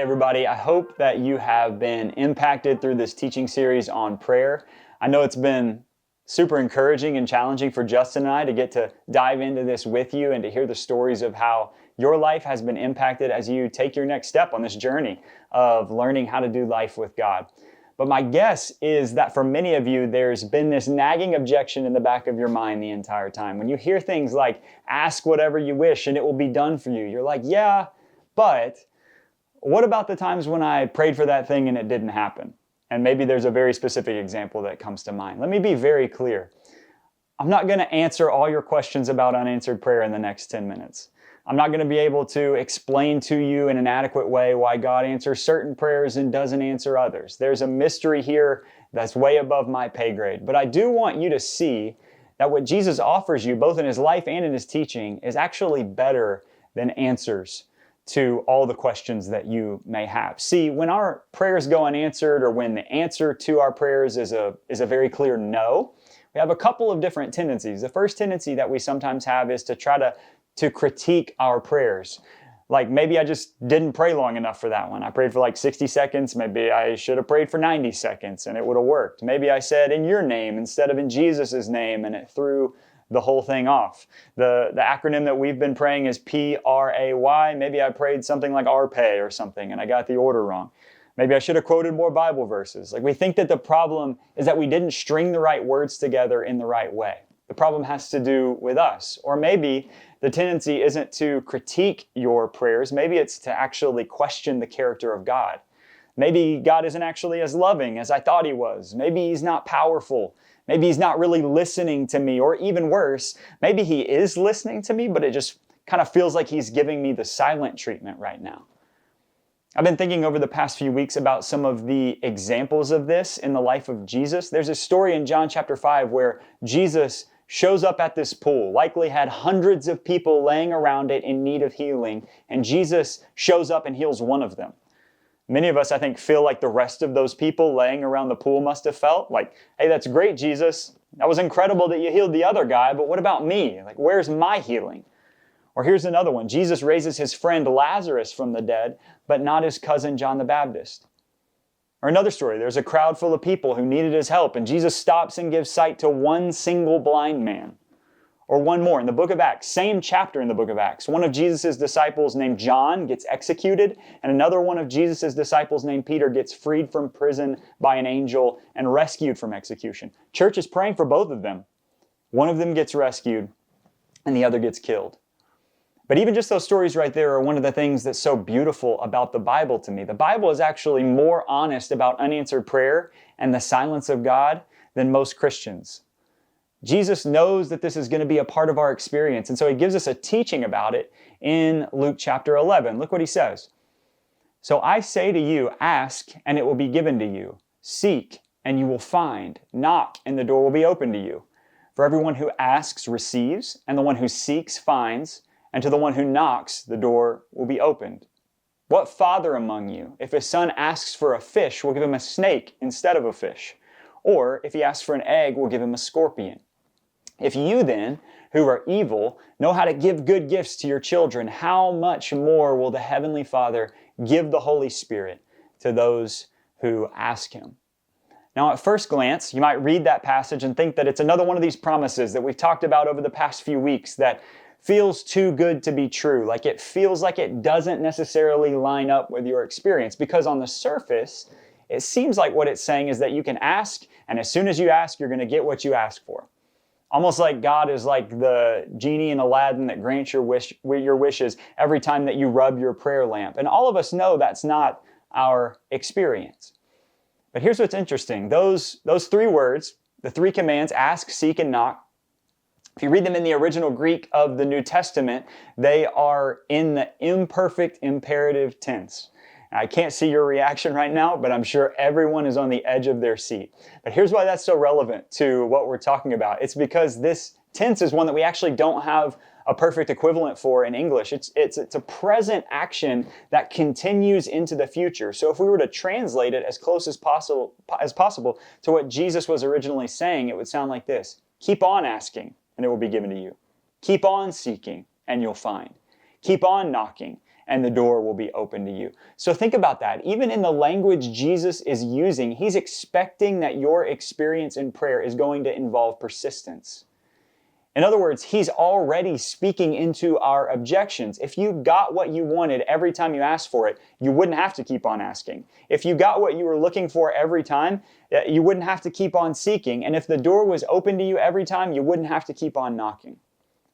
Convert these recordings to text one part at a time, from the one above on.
Hey everybody, I hope that you have been impacted through this teaching series on prayer. I know it's been super encouraging and challenging for Justin and I to get to dive into this with you and to hear the stories of how your life has been impacted as you take your next step on this journey of learning how to do life with God. But my guess is that for many of you, there's been this nagging objection in the back of your mind the entire time. When you hear things like, ask whatever you wish and it will be done for you, you're like, yeah, but what about the times when I prayed for that thing and it didn't happen? And maybe there's a very specific example that comes to mind. Let me be very clear. I'm not going to answer all your questions about unanswered prayer in the next 10 minutes. I'm not going to be able to explain to you in an adequate way why God answers certain prayers and doesn't answer others. There's a mystery here that's way above my pay grade. But I do want you to see that what Jesus offers you, both in His life and in His teaching, is actually better than answers to all the questions that you may have. See, when our prayers go unanswered, or when the answer to our prayers is a very clear no, we have a couple of different tendencies. The first tendency that we sometimes have is to try to critique our prayers. Like, maybe I just didn't pray long enough for that one. I prayed for like 60 seconds. Maybe I should have prayed for 90 seconds and it would have worked. Maybe I said in your name instead of in Jesus' name and it threw the whole thing off. The acronym that we've been praying is PRAY. Maybe I prayed something like RPay or something and I got the order wrong. Maybe I should have quoted more Bible verses. Like, we think that the problem is that we didn't string the right words together in the right way. The problem has to do with us. Or maybe the tendency isn't to critique your prayers. Maybe it's to actually question the character of God. Maybe God isn't actually as loving as I thought He was. Maybe He's not powerful. Maybe He's not really listening to me. Or even worse, maybe He is listening to me, but it just kind of feels like He's giving me the silent treatment right now. I've been thinking over the past few weeks about some of the examples of this in the life of Jesus. There's a story in John chapter 5 where Jesus shows up at this pool, likely had hundreds of people laying around it in need of healing, and Jesus shows up and heals one of them. Many of us, I think, feel like the rest of those people laying around the pool must have felt. Like, hey, that's great, Jesus. That was incredible that you healed the other guy, but what about me? Like, where's my healing? Or here's another one. Jesus raises his friend Lazarus from the dead, but not his cousin John the Baptist. Or another story, there's a crowd full of people who needed His help, and Jesus stops and gives sight to one single blind man. Or one more, in the book of Acts, same chapter in the book of Acts, one of Jesus' disciples named John gets executed, and another one of Jesus' disciples named Peter gets freed from prison by an angel and rescued from execution. Church is praying for both of them. One of them gets rescued, and the other gets killed. But even just those stories right there are one of the things that's so beautiful about the Bible to me. The Bible is actually more honest about unanswered prayer and the silence of God than most Christians. Jesus knows that this is going to be a part of our experience, and so He gives us a teaching about it in Luke chapter 11. Look what He says. So I say to you, ask, and it will be given to you. Seek, and you will find. Knock, and the door will be opened to you. For everyone who asks receives, and the one who seeks finds, and to the one who knocks, the door will be opened. What father among you, if his son asks for a fish, will give him a snake instead of a fish? Or if he asks for an egg, will give him a scorpion? If you then, who are evil, know how to give good gifts to your children, how much more will the Heavenly Father give the Holy Spirit to those who ask Him? Now, at first glance, you might read that passage and think that it's another one of these promises that we've talked about over the past few weeks that feels too good to be true. Like, it feels like it doesn't necessarily line up with your experience, because on the surface, it seems like what it's saying is that you can ask, and as soon as you ask, you're going to get what you ask for. Almost like God is like the genie in Aladdin that grants your wishes every time that you rub your prayer lamp. And all of us know that's not our experience. But here's what's interesting. Those three words, the three commands, ask, seek, and knock, if you read them in the original Greek of the New Testament, they are in the imperfect imperative tense. I can't see your reaction right now, but I'm sure everyone is on the edge of their seat. But here's why that's so relevant to what we're talking about. It's because this tense is one that we actually don't have a perfect equivalent for in English. It's a present action that continues into the future. So if we were to translate it as close as possible to what Jesus was originally saying, it would sound like this. Keep on asking, and it will be given to you. Keep on seeking, and you'll find. Keep on knocking, and the door will be open to you. So think about that. Even in the language Jesus is using, he's expecting that your experience in prayer is going to involve persistence. In other words, he's already speaking into our objections. If you got what you wanted every time you asked for it, you wouldn't have to keep on asking. If you got what you were looking for every time, you wouldn't have to keep on seeking. And if the door was open to you every time, you wouldn't have to keep on knocking.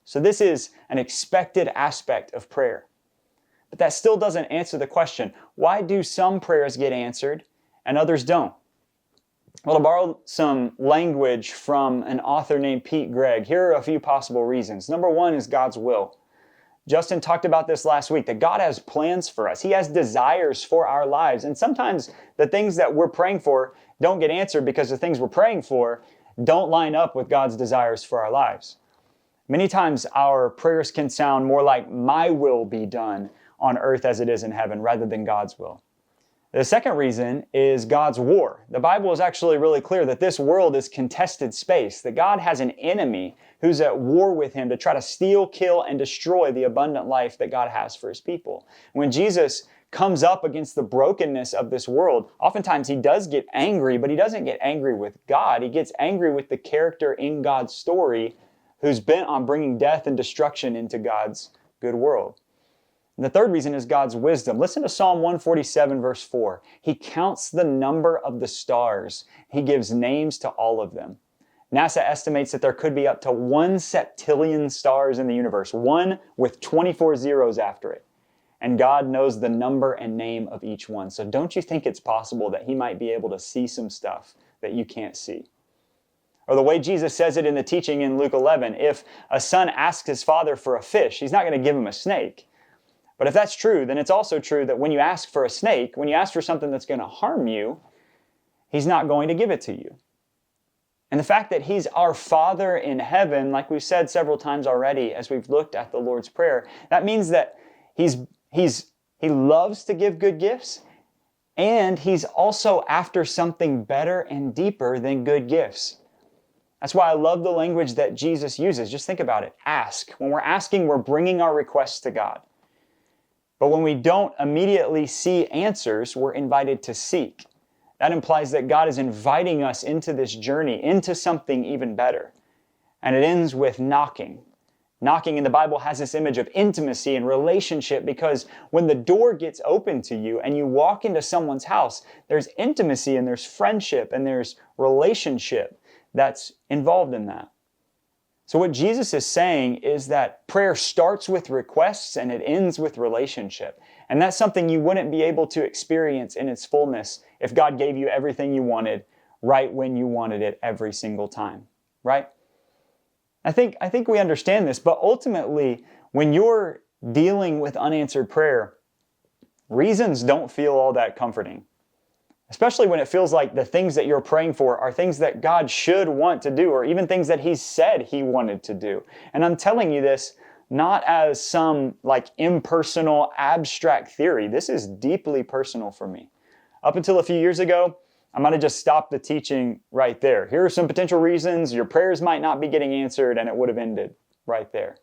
So this is an expected aspect of prayer. But that still doesn't answer the question, why do some prayers get answered and others don't? Well, to borrow some language from an author named Pete Greig, here are a few possible reasons. Number one is God's will. Justin talked about this last week, that God has plans for us. He has desires for our lives. And sometimes the things that we're praying for don't get answered because the things we're praying for don't line up with God's desires for our lives. Many times our prayers can sound more like my will be done on earth as it is in heaven rather than God's will. The second reason is God's war. The Bible is actually really clear that this world is contested space, that God has an enemy who's at war with him to try to steal, kill, and destroy the abundant life that God has for his people. When Jesus comes up against the brokenness of this world, oftentimes he does get angry, but he doesn't get angry with God. He gets angry with the character in God's story who's bent on bringing death and destruction into God's good world. And the third reason is God's wisdom. Listen to Psalm 147, verse 4. He counts the number of the stars. He gives names to all of them. NASA estimates that there could be up to 1 septillion stars in the universe, one with 24 zeros after it. And God knows the number and name of each one. So don't you think it's possible that he might be able to see some stuff that you can't see? Or the way Jesus says it in the teaching in Luke 11, if a son asks his father for a fish, he's not going to give him a snake. But if that's true, then it's also true that when you ask for a snake, when you ask for something that's going to harm you, he's not going to give it to you. And the fact that he's our Father in heaven, like we've said several times already as we've looked at the Lord's Prayer, that means that he loves to give good gifts, and he's also after something better and deeper than good gifts. That's why I love the language that Jesus uses. Just think about it. Ask. When we're asking, we're bringing our requests to God. But when we don't immediately see answers, we're invited to seek. That implies that God is inviting us into this journey, into something even better. And it ends with knocking. Knocking in the Bible has this image of intimacy and relationship because when the door gets open to you and you walk into someone's house, there's intimacy and there's friendship and there's relationship that's involved in that. So what Jesus is saying is that prayer starts with requests and it ends with relationship. And that's something you wouldn't be able to experience in its fullness if God gave you everything you wanted right when you wanted it every single time, right? I think we understand this, but ultimately, when you're dealing with unanswered prayer, reasons don't feel all that comforting. Especially when it feels like the things that you're praying for are things that God should want to do, or even things that he said he wanted to do. And I'm telling you this not as some like impersonal, abstract theory. This is deeply personal for me. Up until a few years ago, I might have just stopped the teaching right there. Here are some potential reasons your prayers might not be getting answered, and it would have ended right there.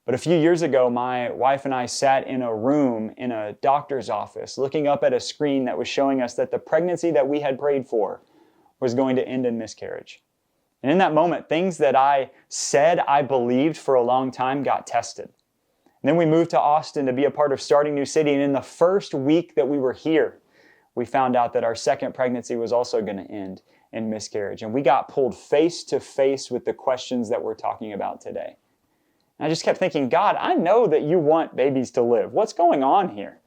But a few years ago, my wife and I sat in a room in a doctor's office looking up at a screen that was showing us that the pregnancy that we had prayed for was going to end in miscarriage. And in that moment, things that I said I believed for a long time got tested. And then we moved to Austin to be a part of Starting New City. And in the first week that we were here, we found out that our second pregnancy was also going to end in miscarriage. And we got pulled face to face with the questions that we're talking about today. And I just kept thinking, God, I know that you want babies to live. What's going on here?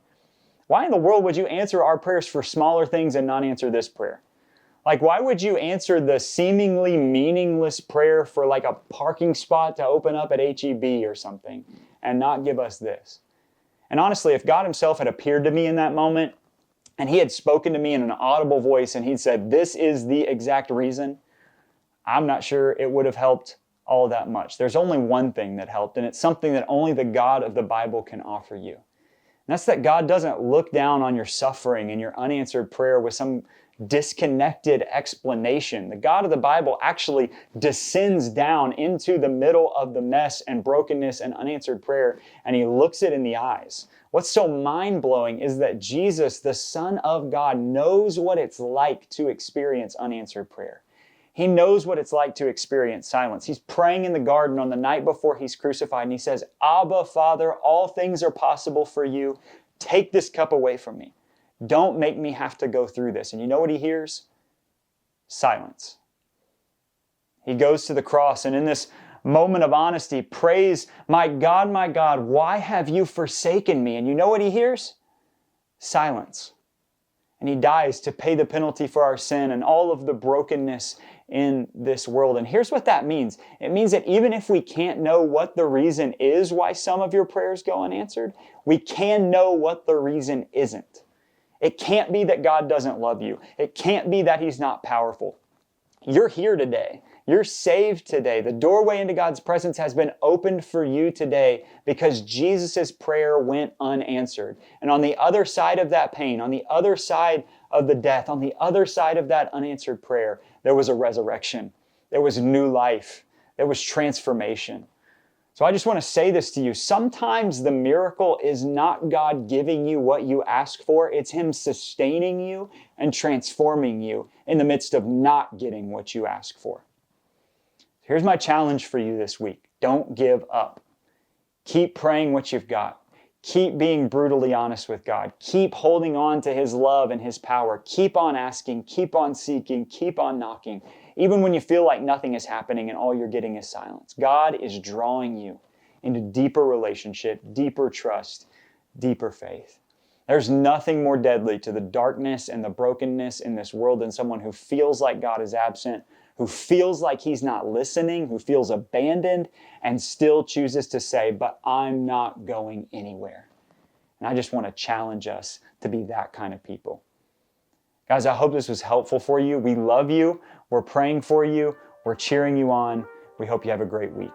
Why in the world would you answer our prayers for smaller things and not answer this prayer? Like, why would you answer the seemingly meaningless prayer for like a parking spot to open up at H-E-B or something and not give us this? And honestly, if God himself had appeared to me in that moment and he had spoken to me in an audible voice and he'd said, this is the exact reason, I'm not sure it would have helped all that much. There's only one thing that helped, and it's something that only the God of the Bible can offer you. And that's that God doesn't look down on your suffering and your unanswered prayer with some disconnected explanation. The God of the Bible actually descends down into the middle of the mess and brokenness and unanswered prayer, and he looks it in the eyes. What's so mind-blowing is that Jesus, the Son of God, knows what it's like to experience unanswered prayer. He knows what it's like to experience silence. He's praying in the garden on the night before he's crucified, and he says, Abba, Father, all things are possible for you. Take this cup away from me. Don't make me have to go through this. And you know what he hears? Silence. He goes to the cross, and in this moment of honesty, prays, my God, why have you forsaken me? And you know what he hears? Silence. And he dies to pay the penalty for our sin and all of the brokenness in this world. And here's what that means. It means that even if we can't know what the reason is why some of your prayers go unanswered, we can know what the reason isn't. It can't be that God doesn't love you. It can't be that he's not powerful. You're here today. You're saved today. The doorway into God's presence has been opened for you today because Jesus' prayer went unanswered. And on the other side of that pain, on the other side of the death, on the other side of that unanswered prayer, there was a resurrection. There was new life. There was transformation. So I just want to say this to you. Sometimes the miracle is not God giving you what you ask for. It's him sustaining you and transforming you in the midst of not getting what you ask for. Here's my challenge for you this week. Don't give up. Keep praying what you've got. Keep being brutally honest with God. Keep holding on to his love and his power. Keep on asking. Keep on seeking. Keep on knocking. Even when you feel like nothing is happening and all you're getting is silence. God is drawing you into deeper relationship, deeper trust, deeper faith. There's nothing more deadly to the darkness and the brokenness in this world than someone who feels like God is absent, who feels like he's not listening, who feels abandoned, and still chooses to say, but I'm not going anywhere. And I just want to challenge us to be that kind of people. Guys, I hope this was helpful for you. We love you. We're praying for you. We're cheering you on. We hope you have a great week.